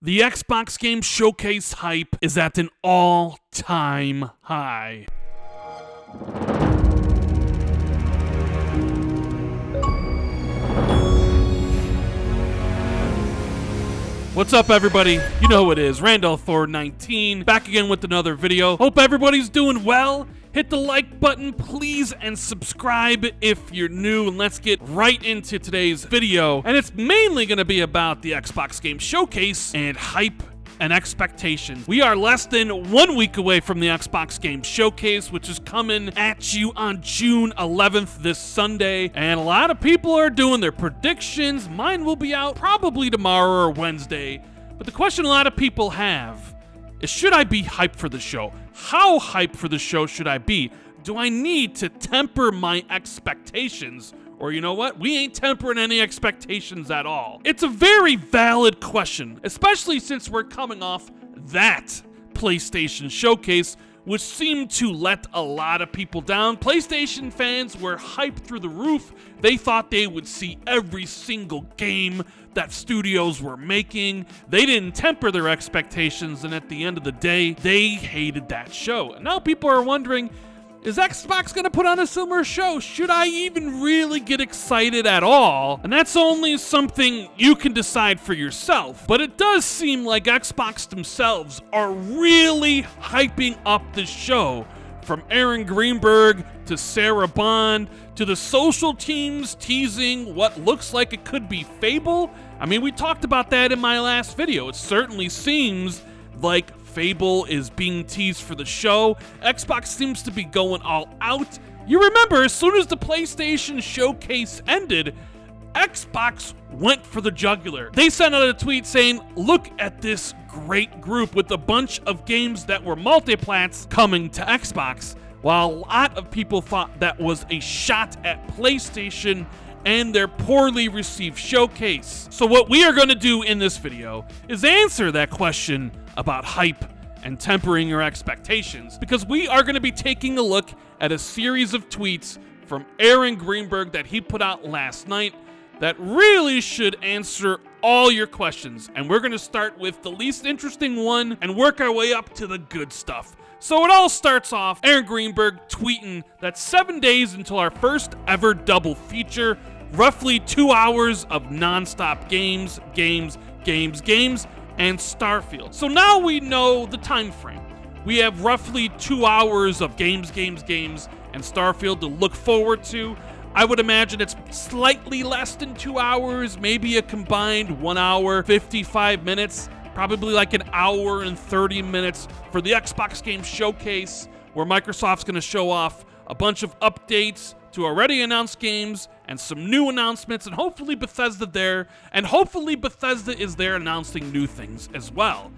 The Xbox Game Showcase hype is at an all-time high. What's up, everybody? You know who it is, Randall Thor 19, back again with another video. Hope everybody's doing well. Hit the like button, please, and subscribe if you're new, and let's get right into today's video. And it's mainly going to be about the Xbox Game Showcase and hype and expectations. We are less than 1 week away from the Xbox Game Showcase, which is coming at you on June 11th, this Sunday. And a lot of people are doing their predictions. Mine will be out probably tomorrow or Wednesday. But the question a lot of people have is, should I be hyped for the show? How hyped for the show should I be? Do I need to temper my expectations? Or you know what? We ain't tempering any expectations at all. It's a very valid question, especially since we're coming off that PlayStation Showcase, which seemed to let a lot of people down. PlayStation fans were hyped through the roof. They thought they would see every single game that studios were making. They didn't temper their expectations, and at the end of the day, they hated that show. And now people are wondering, is Xbox gonna put on a similar show? Should I even really get excited at all? And that's only something you can decide for yourself. But it does seem like Xbox themselves are really hyping up this show. From Aaron Greenberg to Sarah Bond to the social teams teasing what looks like it could be Fable. I mean, we talked about that in my last video. It certainly seems like Fable is being teased for the show. Xbox seems to be going all out. You remember, as soon as the PlayStation Showcase ended, Xbox went for the jugular. They sent out a tweet saying, look at this great group with a bunch of games that were multiplats coming to Xbox. While a lot of people thought that was a shot at PlayStation and their poorly received showcase. So what we are going to do in this video is answer that question about hype and tempering your expectations, because we are going to be taking a look at a series of tweets from Aaron Greenberg that he put out last night that really should answer all your questions. And we're going to start with the least interesting one and work our way up to the good stuff. So it all starts off Aaron Greenberg tweeting that 7 days until our first ever double feature, roughly 2 hours of non-stop games, and Starfield. So now we know the time frame. We have roughly 2 hours of games, and Starfield to look forward to. I would imagine it's slightly less than 2 hours, maybe a combined 1 hour, 55 minutes, probably like an hour and 30 minutes for the Xbox Game Showcase, where Microsoft's gonna show off a bunch of updates to already announced games and some new announcements, and hopefully Bethesda is there announcing new things as well.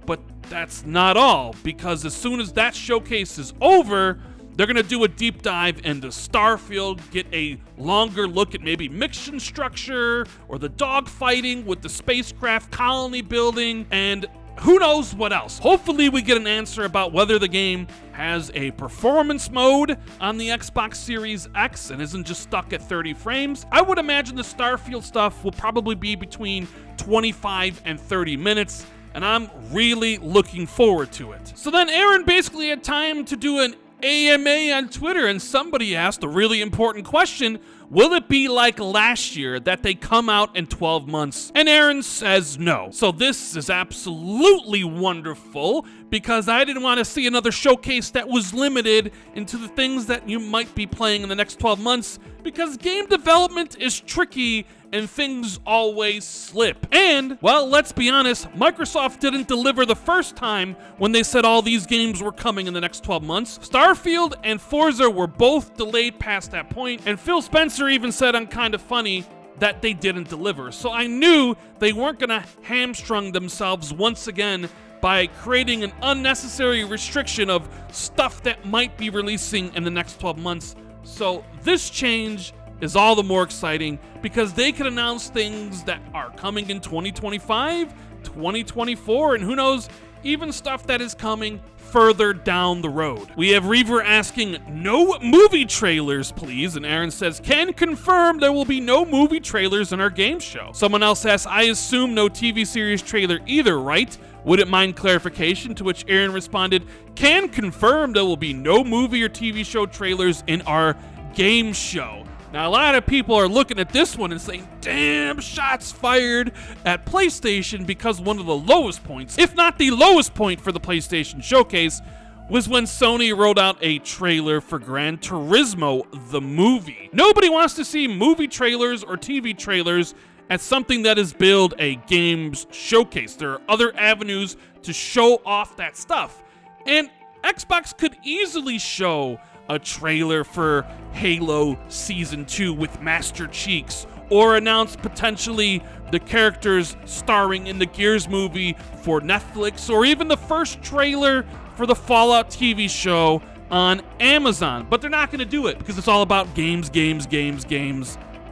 But that's not all, because as soon as that showcase is over, they're going to do a deep dive into Starfield, get a longer look at maybe mission structure or the dogfighting with the spacecraft colony building, and who knows what else. Hopefully we get an answer about whether the game has a performance mode on the Xbox Series X and isn't just stuck at 30 frames. I would imagine the Starfield stuff will probably be between 25 and 30 minutes, and I'm really looking forward to it. So then Aaron basically had time to do an AMA on Twitter, and somebody asked a really important question: will it be like last year that they come out in 12 months? And Aaron says no. So this is absolutely wonderful, because I didn't want to see another showcase that was limited into the things that you might be playing in the next 12 months, because game development is tricky and things always slip. And, well, let's be honest, Microsoft didn't deliver the first time when they said all these games were coming in the next 12 months. Starfield and Forza were both delayed past that point, and Phil Spencer even said on Kinda Funny that they didn't deliver. So I knew they weren't gonna hamstring themselves once again by creating an unnecessary restriction of stuff that might be releasing in the next 12 months. So this change is all the more exciting, because they can announce things that are coming in 2025, 2024, and who knows, even stuff that is coming further down the road. We have Reaver asking, no movie trailers, please. And Aaron says, can confirm there will be no movie trailers in our game show. Someone else asks, I assume no TV series trailer either, right? Wouldn't mind clarification, to which Aaron responded, can confirm there will be no movie or TV show trailers in our game show. Now, a lot of people are looking at this one and saying, damn, shots fired at PlayStation, because one of the lowest points, if not the lowest point for the PlayStation Showcase, was when Sony rolled out a trailer for Gran Turismo, the movie. Nobody wants to see movie trailers or TV trailers at something that is billed a games showcase. There are other avenues to show off that stuff. And Xbox could easily show a trailer for Halo Season 2 with Master Cheeks, or announce potentially the characters starring in the Gears movie for Netflix, or even the first trailer for the Fallout TV show on Amazon. But they're not going to do it because it's all about games,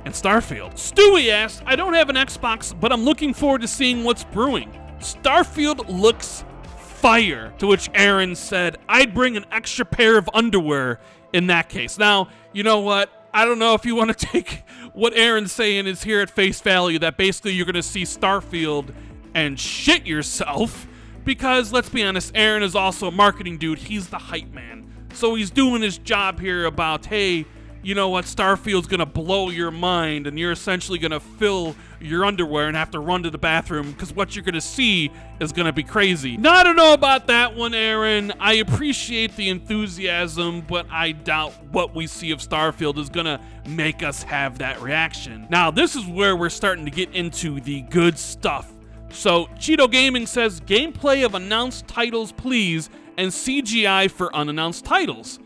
and Starfield. Stewie asked, I don't have an Xbox, but I'm looking forward to seeing what's brewing. Starfield looks fire, to which Aaron said, I'd bring an extra pair of underwear in that case. Now, you know what? I don't know if you want to take what Aaron's saying is here at face value, that basically you're going to see Starfield and shit yourself, because let's be honest, Aaron is also a marketing dude. He's the hype man. So he's doing his job here about, hey, you know what, Starfield's gonna blow your mind, and you're essentially gonna fill your underwear and have to run to the bathroom, because what you're gonna see is gonna be crazy. Now, I don't know about that one, Aaron. I appreciate the enthusiasm, but I doubt what we see of Starfield is gonna make us have that reaction. Now, this is where we're starting to get into the good stuff. So, Cheeto Gaming says, gameplay of announced titles, please, and CGI for unannounced titles.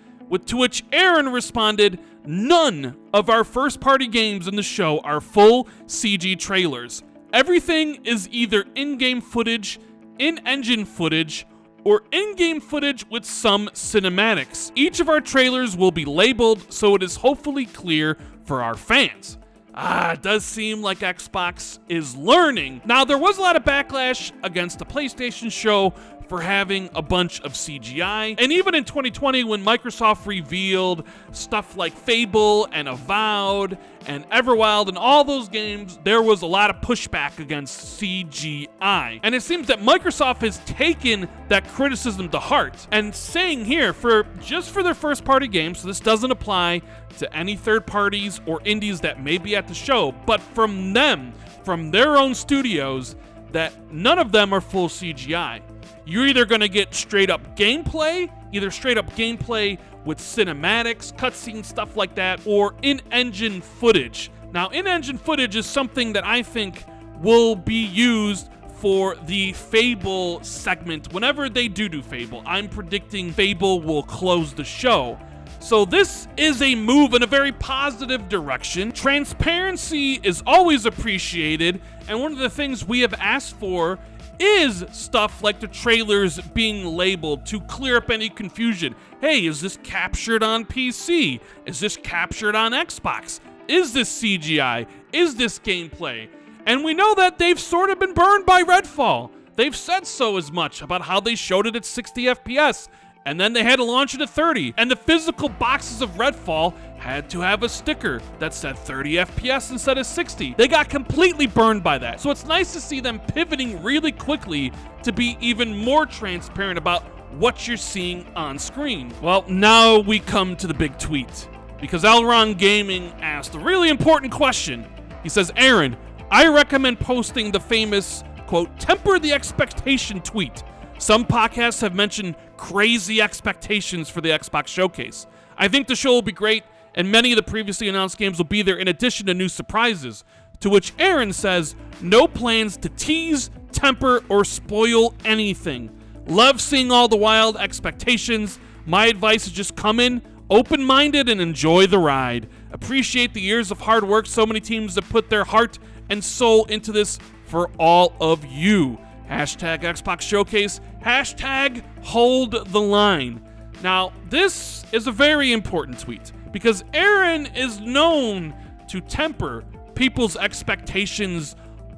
To which Aaron responded, none of our first-party games in the show are full CG trailers. Everything is either in-game footage, in-engine footage, or in-game footage with some cinematics. Each of our trailers will be labeled so it is hopefully clear for our fans. It does seem like Xbox is learning. Now, there was a lot of backlash against the PlayStation show for having a bunch of CGI. And even in 2020, when Microsoft revealed stuff like Fable and Avowed and Everwild and all those games, there was a lot of pushback against CGI. And it seems that Microsoft has taken that criticism to heart and saying here, just for their first-party games, so this doesn't apply to any third parties or indies that may be at the show, but from them, from their own studios, that none of them are full CGI. You're either going to get straight up gameplay with cinematics, cutscenes, stuff like that, or in-engine footage. Now, in-engine footage is something that I think will be used for the Fable segment. Whenever they do Fable, I'm predicting Fable will close the show. So this is a move in a very positive direction. Transparency is always appreciated, and one of the things we have asked for is stuff like the trailers being labeled to clear up any confusion. Hey, is this captured on PC? Is this captured on Xbox? Is this CGI? Is this gameplay? And we know that they've sort of been burned by Redfall. They've said so as much about how they showed it at 60 FPS, and then they had to launch it at 30. And the physical boxes of Redfall had to have a sticker that said 30 FPS instead of 60. They got completely burned by that. So it's nice to see them pivoting really quickly to be even more transparent about what you're seeing on screen. Well, now we come to the big tweet, because Elron Gaming asked a really important question. He says, Aaron, I recommend posting the famous, quote, temper the expectation tweet. Some podcasts have mentioned crazy expectations for the Xbox Showcase. I think the show will be great, and many of the previously announced games will be there in addition to new surprises. To which Aaron says, no plans to tease, temper, or spoil anything. Love seeing all the wild expectations. My advice is just come in open-minded and enjoy the ride. Appreciate the years of hard work so many teams have put their heart and soul into this for all of you. Hashtag Xbox Showcase, hashtag hold the line. Now, this is a very important tweet because Aaron is known to temper people's expectations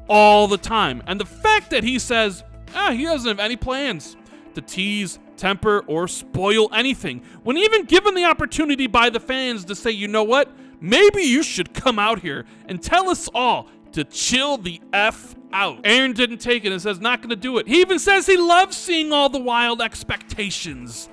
all the time. And the fact that he says, he doesn't have any plans to tease, temper, or spoil anything. When even given the opportunity by the fans to say, you know what, maybe you should come out here and tell us all to chill the F out. Aaron didn't take it and says not gonna do it. He even says he loves seeing all the wild expectations.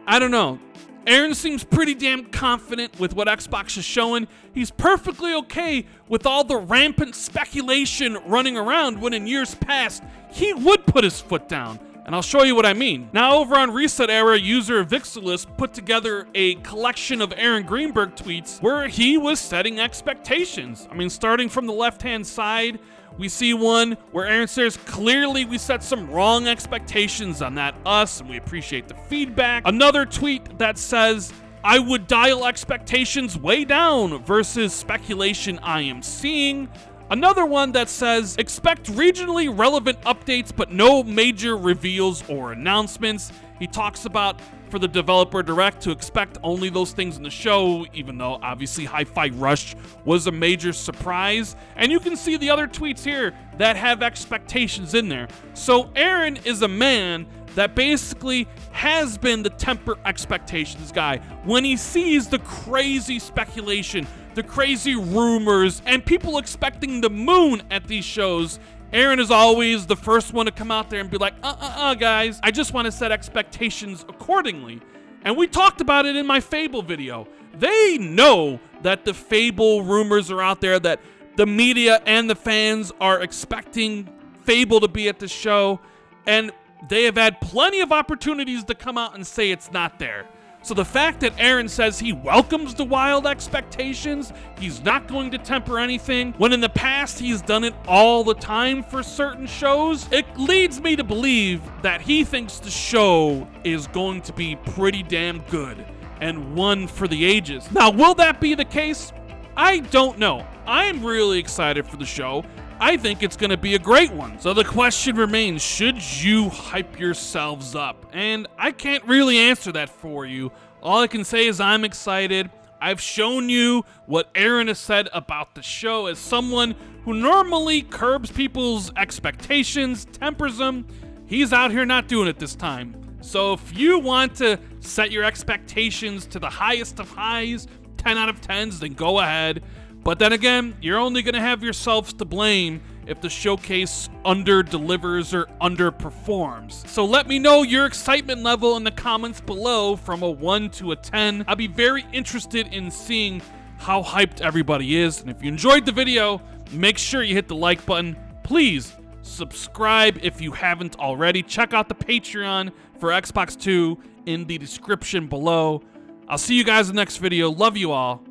I don't know. Aaron seems pretty damn confident with what Xbox is showing. He's perfectly okay with all the rampant speculation running around when in years past, he would put his foot down. And I'll show you what I mean. Now over on Reset Era, user Vixilus put together a collection of Aaron Greenberg tweets where he was setting expectations. I mean, starting from the left-hand side, we see one where Aaron says, clearly we set some wrong expectations on that us, and we appreciate the feedback. Another tweet that says, I would dial expectations way down versus speculation I am seeing. Another one that says, expect regionally relevant updates, but no major reveals or announcements. He talks about for the developer direct to expect only those things in the show, even though obviously Hi-Fi Rush was a major surprise. And you can see the other tweets here that have expectations in there. So Aaron is a man that basically has been the temper expectations guy. When he sees the crazy speculation, the crazy rumors, and people expecting the moon at these shows, Aaron is always the first one to come out there and be like, guys, I just want to set expectations accordingly. And we talked about it in my Fable video. They know that the Fable rumors are out there, that the media and the fans are expecting Fable to be at the show, and they have had plenty of opportunities to come out and say it's not there. So the fact that Aaron says he welcomes the wild expectations, he's not going to temper anything, when in the past he's done it all the time for certain shows, it leads me to believe that he thinks the show is going to be pretty damn good and one for the ages. Now, will that be the case? I don't know. I'm really excited for the show. I think it's going to be a great one. So the question remains, should you hype yourselves up? And I can't really answer that for you. All I can say is I'm excited. I've shown you what Aaron has said about the show as someone who normally curbs people's expectations, tempers them. He's out here not doing it this time. So if you want to set your expectations to the highest of highs, 10 out of 10s, then go ahead. But then again, you're only going to have yourselves to blame if the showcase under-delivers or underperforms. So let me know your excitement level in the comments below from a 1 to a 10. I'll be very interested in seeing how hyped everybody is. And if you enjoyed the video, make sure you hit the like button. Please subscribe if you haven't already. Check out the Patreon for Xbox 2 in the description below. I'll see you guys in the next video. Love you all.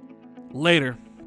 Later.